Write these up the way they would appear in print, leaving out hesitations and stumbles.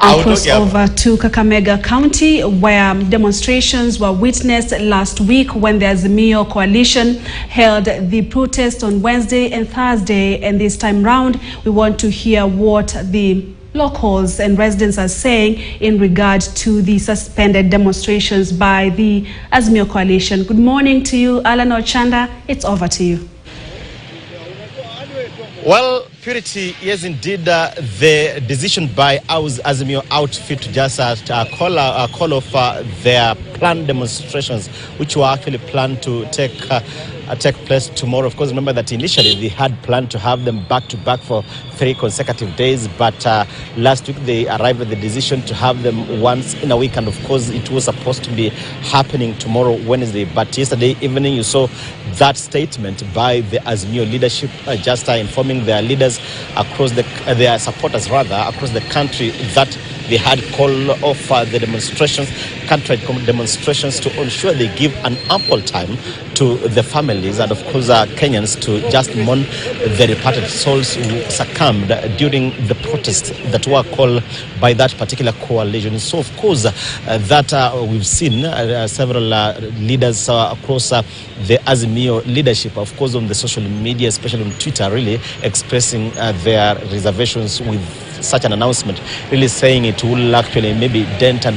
I'll cross over to Kakamega County, where demonstrations were witnessed last week when the Azimio coalition held the protest on Wednesday and Thursday. And this time round, we want to hear what the locals and residents are saying in regard to the suspended demonstrations by the Azimio coalition. Good morning to you, Alan Ochanda. It's over to you. Well, Purity, yes, indeed, the decision by Azimio outfit to just call off their planned demonstrations, which were actually planned to take place tomorrow. Of course, remember that initially they had planned to have them back-to-back for 3 consecutive days, but last week they arrived at the decision to have them once in a week, and of course it was supposed to be happening tomorrow, Wednesday. But yesterday evening you saw that statement by the Azimio leadership just informing their leaders across their supporters rather across the country that they had called off the demonstrations, countrywide demonstrations, to ensure they give an ample time to the families and of course Kenyans to just mourn the departed souls who succumbed during the protests that were called by that particular coalition. So of course that we've seen several leaders across the Azimio leadership, of course on the social media, especially on Twitter, really expressing their reservations with such an announcement, really saying it will actually maybe dent and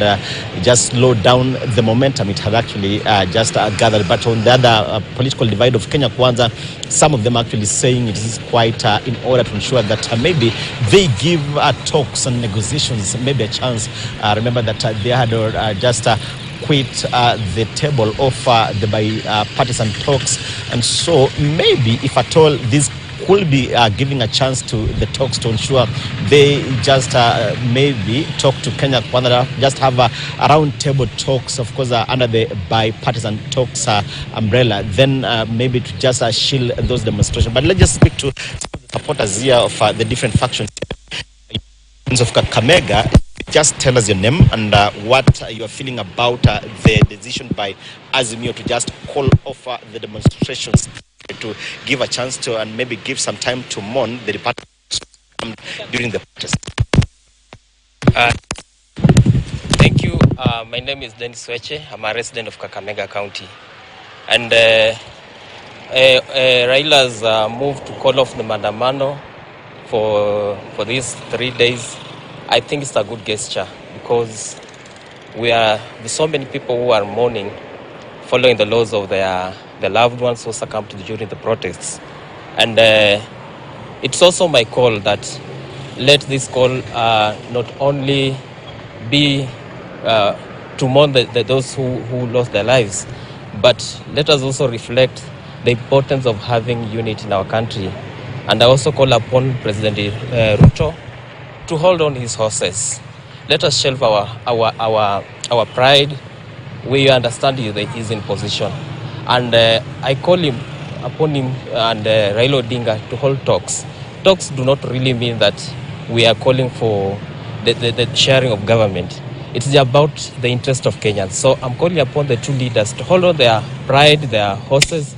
just slow down the momentum it had actually just gathered. But on the other political divide of Kenya Kwanza, some of them actually saying it is quite in order to ensure that maybe they give talks and negotiations maybe a chance. Remember that they had just quit the table of the bipartisan talks, and so maybe if at all this will be giving a chance to the talks to ensure they just maybe talk to Kenya Kwanza, just have a round table talks, of course, under the bipartisan talks umbrella, then maybe to just shield those demonstrations. But let's just speak to the supporters here of the different factions of Kakamega. Just tell us your name and what you are feeling about the decision by Azimio to just call off the demonstrations, to give a chance to and maybe give some time to mourn the department during the protest. Thank you. My name is Dennis Weche. I'm a resident of Kakamega County. And Raila's moved to call off the Mandamano for these 3 days. I think it's a good gesture because there's so many people who are mourning, following the laws of their loved ones who succumbed during the protests. And it's also my call that let this call not only be to mourn those who lost their lives, but let us also reflect the importance of having unity in our country. And I also call upon President Ruto to hold on his horses. Let us shelve our pride. We understand he is in position. And I call upon him and Raila Odinga to hold talks. Talks do not really mean that we are calling for the sharing of government. It's about the interest of Kenyans. So I'm calling upon the two leaders to hold on their pride, their horses,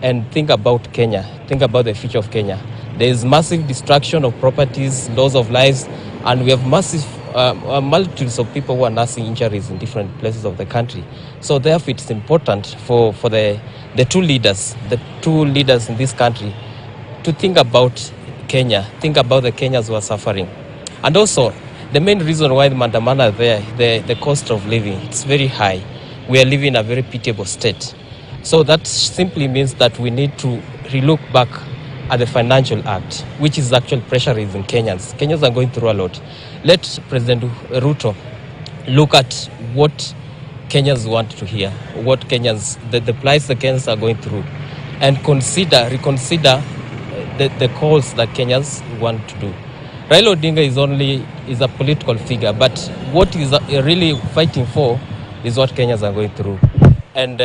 and think about Kenya, think about the future of Kenya. There is massive destruction of properties, loss of lives, and we have massive multitudes of people who are nursing injuries in different places of the country. So therefore it's important for the two leaders in this country to think about Kenya, think about the Kenyans who are suffering. And also, the main reason why the Mandamana are there, the cost of living, it's very high. We are living in a very pitiable state. So that simply means that we need to relook back at the Financial Act, which is actually pressurizing Kenyans. Kenyans are going through a lot. Let President Ruto look at what Kenyans want to hear, what Kenyans, the plights the Kenyans are going through, and reconsider the calls that Kenyans want to do. Raila Odinga is a political figure, but what he's really fighting for is what Kenyans are going through. And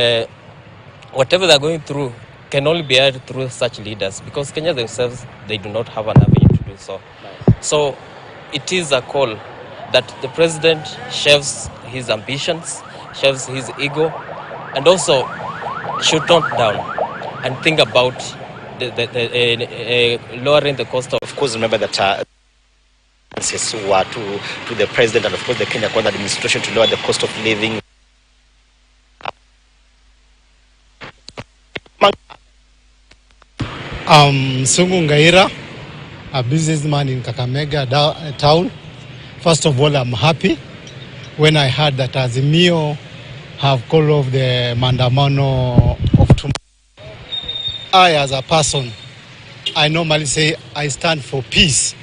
whatever they're going through can only be heard through such leaders, because Kenyans themselves, they do not have an avenue to do so. So it is a call that the president shelves his ambitions, shelves his ego, and also should tone down and think about lowering the cost of. Of course, remember that to the president and of course the Kenya Kwanza administration to lower the cost of living. Sungu Ngaira, a businessman in Kakamega town. First of all, I'm happy when I heard that Azimio have called off the Mandamano of tomorrow. I, as a person, I normally say I stand for peace.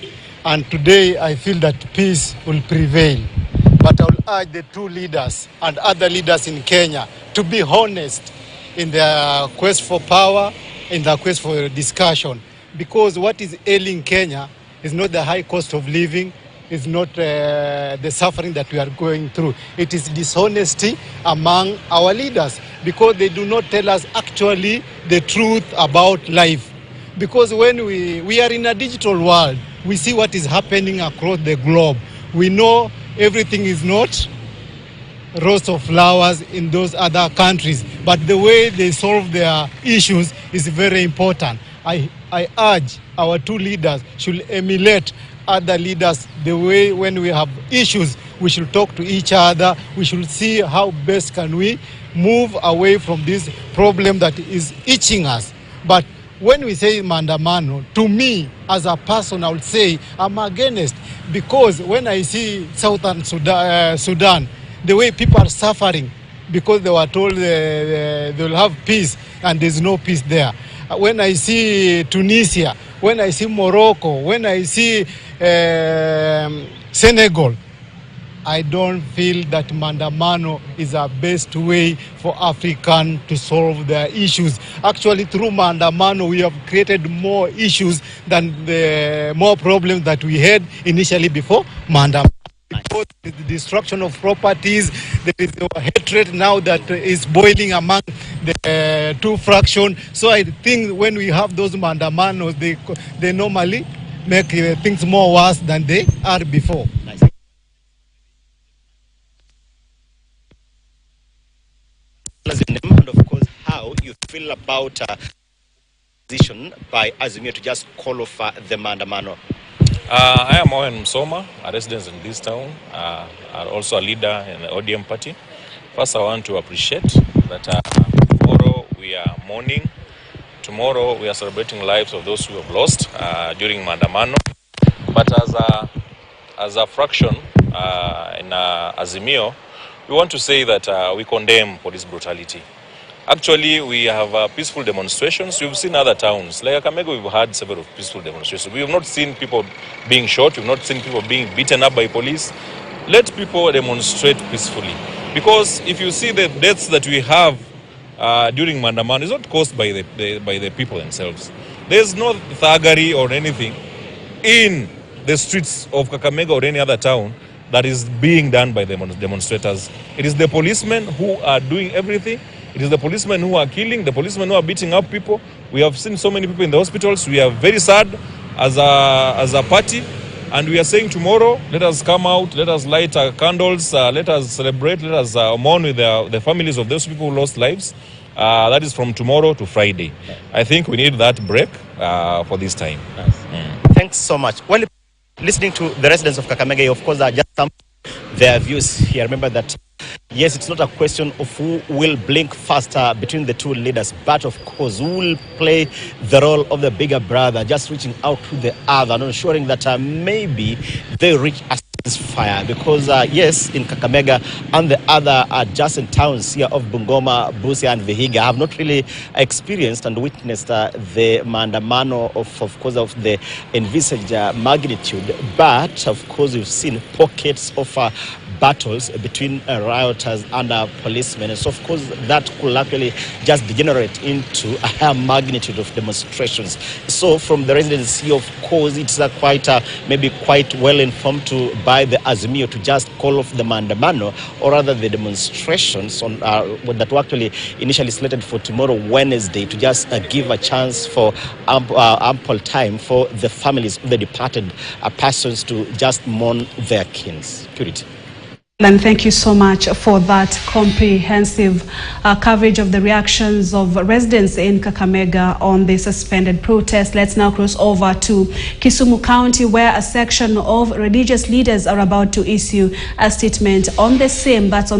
And today I feel that peace will prevail. But I will urge the two leaders and other leaders in Kenya to be honest in their quest for power, in their quest for discussion. Because what is ailing Kenya is not the high cost of living, is not the suffering that we are going through. It is dishonesty among our leaders because they do not tell us actually the truth about life. Because when we are in a digital world, we see what is happening across the globe. We know everything is not rows of flowers in those other countries, but the way they solve their issues is very important. I urge our two leaders should emulate other leaders the way when we have issues, we should talk to each other. We should see how best can we move away from this problem that is itching us. But when we say Mandamano, to me, as a person, I would say I'm against, because when I see Southern Sudan, the way people are suffering because they were told they will have peace and there's no peace there. When I see Tunisia, when I see Morocco, when I see Senegal, I don't feel that Mandamano is the best way for African to solve their issues. Actually, through Mandamano, we have created more issues than the more problems that we had initially before Mandamano. Because the destruction of properties, there is a hatred now that is boiling among the two fractions. So I think when we have those Mandamanos, they normally make things more worse than they are before. Nice. And of course, how you feel about decision by Azimio to just call off the Mandamano? I am Owen Msoma, a resident in this town, and also a leader in the ODM party. First, I want to appreciate that tomorrow we are mourning. Tomorrow we are celebrating lives of those who have lost during Mandamano. But as a fraction in Azimio, we want to say that we condemn police brutality. Actually, we have peaceful demonstrations. We've seen other towns. Like Kakamega, we've had several peaceful demonstrations. We have not seen people being shot. We've not seen people being beaten up by police. Let people demonstrate peacefully. Because if you see the deaths that we have during Mandamano, it's not caused by the people themselves. There's no thuggery or anything in the streets of Kakamega or any other town that is being done by the demonstrators. It is the policemen who are doing everything. It is the policemen who are killing, the policemen who are beating up people. We have seen so many people in the hospitals. We are very sad as a party. And we are saying tomorrow, let us come out, let us light our candles, let us celebrate, let us mourn with the families of those people who lost lives. That is from tomorrow to Friday. I think we need that break for this time. Nice. Thanks so much. Well, listening to the residents of Kakamega, of course, are just some their views here. Remember that, yes, it's not a question of who will blink faster between the two leaders, but of course, who will play the role of the bigger brother, just reaching out to the other and ensuring that maybe they reach a ceasefire. Because, yes, in Kakamega and the other adjacent towns here of Bungoma, Busia and Vihiga have not really experienced and witnessed the Mandamano of course, of the envisaged magnitude. But, of course, we've seen pockets of battles between rioters and policemen. And so, of course, that could actually just degenerate into a higher magnitude of demonstrations. So, from the residents here, of course, it's maybe quite well informed by the Azimio to just call off the Mandamano, or rather the demonstrations on that were actually initially slated for tomorrow, Wednesday, to just give a chance for ample time for the families of the departed persons to just mourn their kins. Purity. And thank you so much for that comprehensive coverage of the reactions of residents in Kakamega on the suspended protest. Let's now cross over to Kisumu County, where a section of religious leaders are about to issue a statement on the same, that's on the